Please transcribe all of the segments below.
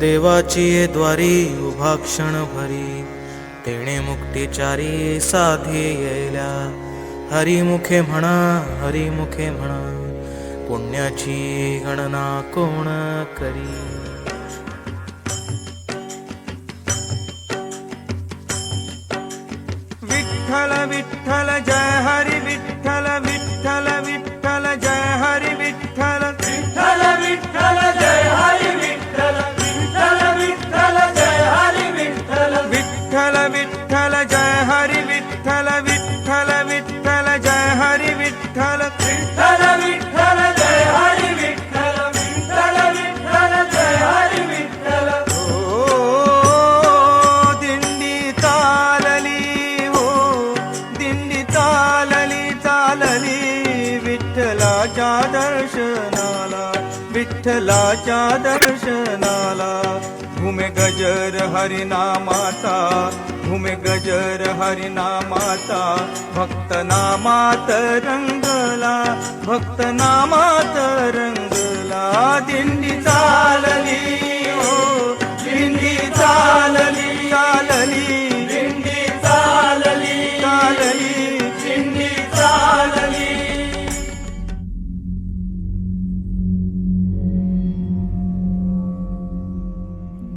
देवाची ये द्वारी उभा क्षण भरी, तेणे मुक्तिचारी साधी येल्या. हरिमुखे म्हणा, हरिमुखे म्हणा, पुण्याची गणना कोण करी. विठ्ठल विठ्ठल जय हरी विठ्ठल विठ्ठल विठ्ठल जय हरी विठ्ठल विठ्ठल विठ्ठल जय हरी विठ्ठल विठ्ठल विठ्ठल जय हरी विठ्ठल विठ्ठल विठ्ठल जय हरी विठ्ठल विठ्ठल विठ्ठल जय हरी विठ्ठल विठ्ठल विठ्ठल जय हरी विठ्ठल विठ्ठल विठ्ठल जय हरी विठ्ठल. दिंडी चालली हो, दिंडी चालली चालली विठ्ठलाच्या दर्शनाला, विठ्ठलाच्या दर्शनाला. घुमे गजर हरिनामाचा, घुमे गजर हरिनामाचा, भक्त नामात रंगला, भक्त नामात रंगला. दिंडी चालली हो, दिंडी चालली चालली, दिंडी चालली चालली, दिंडी चालली.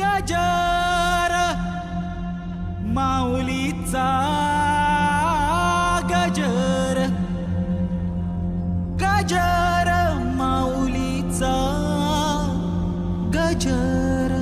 गजर माऊलीचा गजर, गजर माऊलीचा गजर.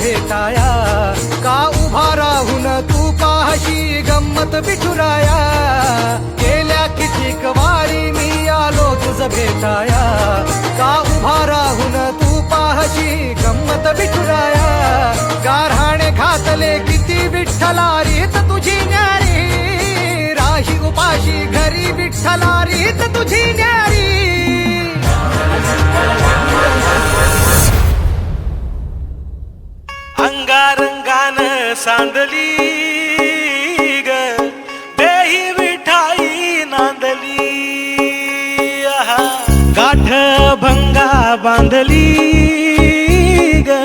भेटाया का उभा राहून तू पाहशी गंमत विठुराया गेल्या कितीक वारी मी आलो तुझ भेटाया का उभा राहून तू पाहशी गंमत विठुराया गारहाणे घातले किती विठ्ठला रीत तुझी न्यारी राही उपाशी घरी विठ्ठला रीत तुझी न्यारी अंगारंगान सांडली ग देही विठाई नांदली आहा. गाठ भंगा बांधली ग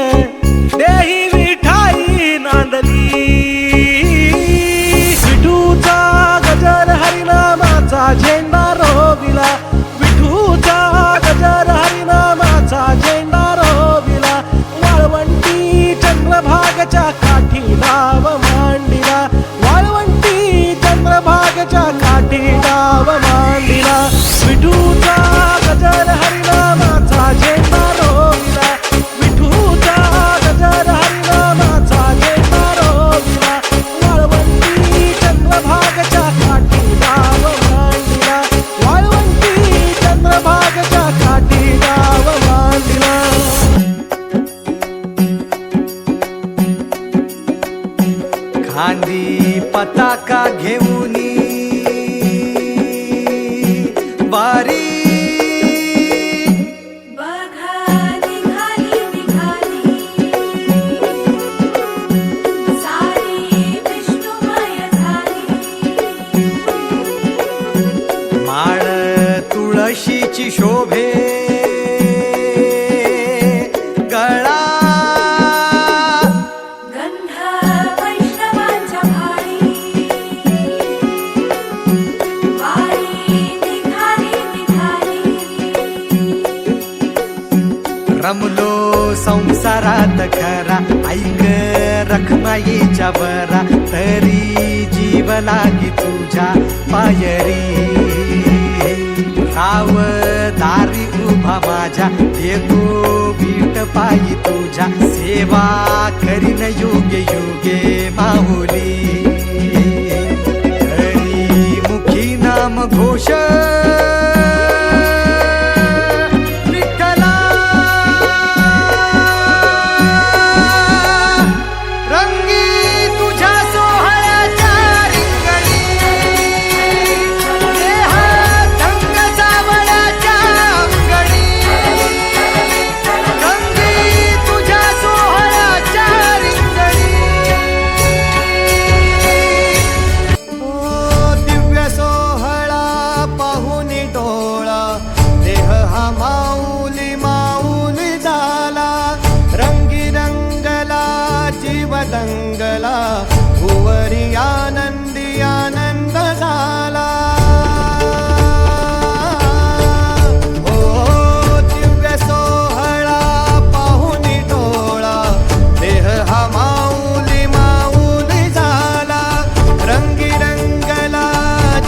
देही विठाई नांदली विठूचा गजर हरिनामाचा झेंडा रोविला विठूचा गजर हरिनामाचा झेंडा रोविला वाळवंटी चंद्रभागच्या काठी डाव मांडिला वाळवंटी चंद्रभागच्या काठी डाव मांडिला विठूचा गजर हरिनामाचा झेंडा रोविला विठूचा गजर हरिनामाचा झेंडा रोविला वाळवंटी चंद्रभागच्या काठी डाव मांडिला वाळवंटी चंद्रभागच्या काठी डाव मांडिला खांदी पताका घेऊनी वारी बघा निघाली निघाली सारी विष्णुमय झाली माळ तुळशीची शोभे गळा गंध वैष्णवांच्या भाळी वारी निघाली निघाली रमलो संसारात खरा ऐक रखमाईच्या बरा तरी जीव लागी तुझ्या पायरी राव दारी उभा माझ्या येतो बीट पायी तुझ्या सेवा करीन योगे योगे माहुली हरी मुखी नाम घोष विठ्ठला रंगी तुझ्या सोहळ्याच्या रिंगणी देहात रंग सावळ्याच्या अंगणी रंगी तुझ्या सोहळ्याच्या रिंगणी ओ दिव्य सोहळा पाहून डोळा देह हा माऊली माऊली झाला रंगी रंगला जीव दंगला भुवरी आनंदी आनंद झाला ओ दिव्य सोहळा पाहून डोळा देह हा माऊली माऊली झाला रंगी रंगला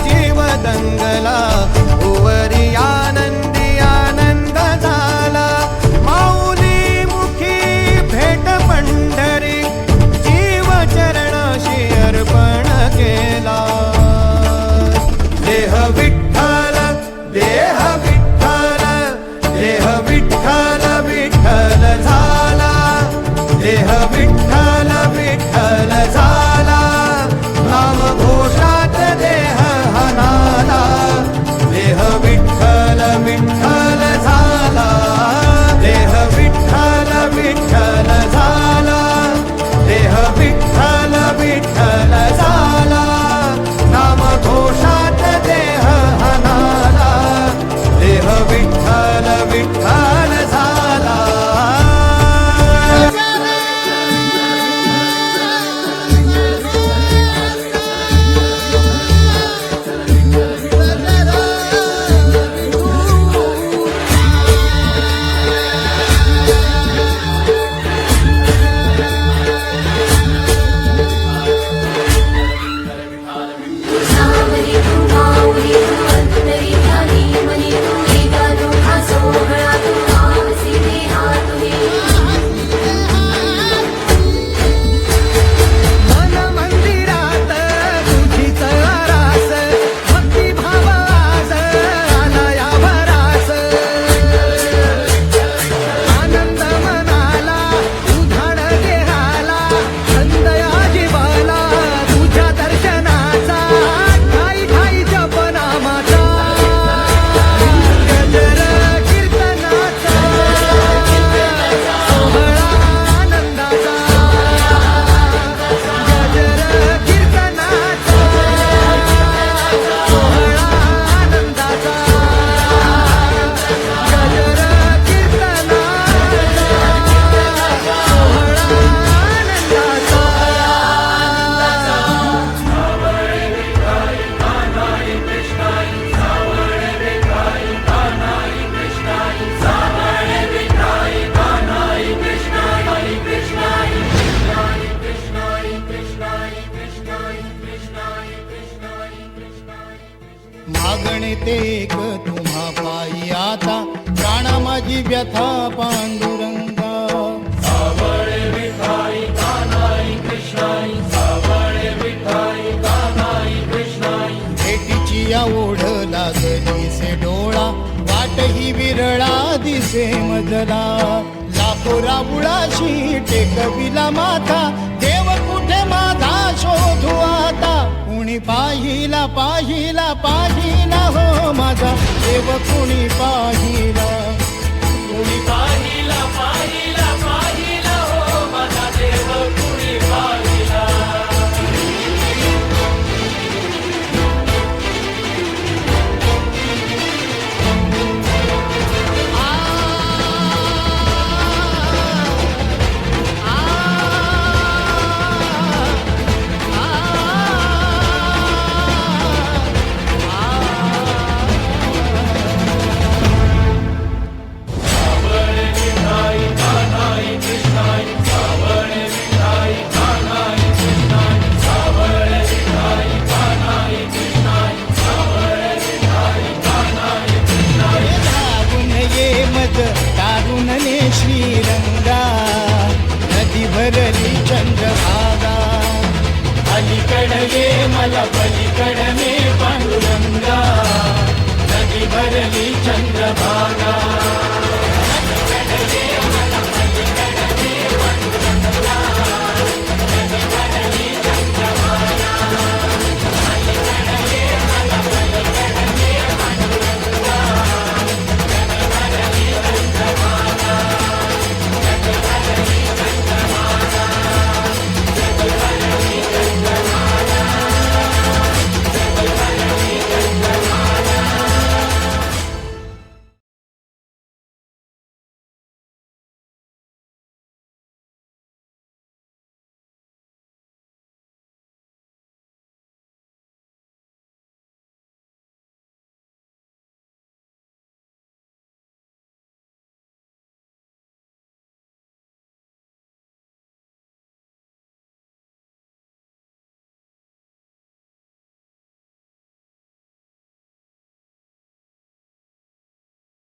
जीव दंगला भुवरी आनंदी आनंद झाला माऊली मुखी भेट पंढरी जीव चरणाशी अर्पण केला देह विठ्ठल देह विठ्ठल देह विठ्ठल विठ्ठल झाला देह विठ्ठल विठ्ठल झाला नाम घोषात देह हनाला देह विठ्ठल विठ्ठल झाला देह विठ्ठल विठ्ठल झाला देह विठ्ठल विठ्ठल झाला नाम घोषात देह मागणे ते एक तुम्हा पायी आता प्राणा माझी व्यथा पांडुरंगा भेटीची या ओढ लागली से डोळा वाट ही विरळा दिसे मजला लाखो राबुळाशी टेकविला माथा देव कुठे माझा शोधू आता कुणी पाहिला पाहिला पाहिला हो माझा देव कुणी पाहिला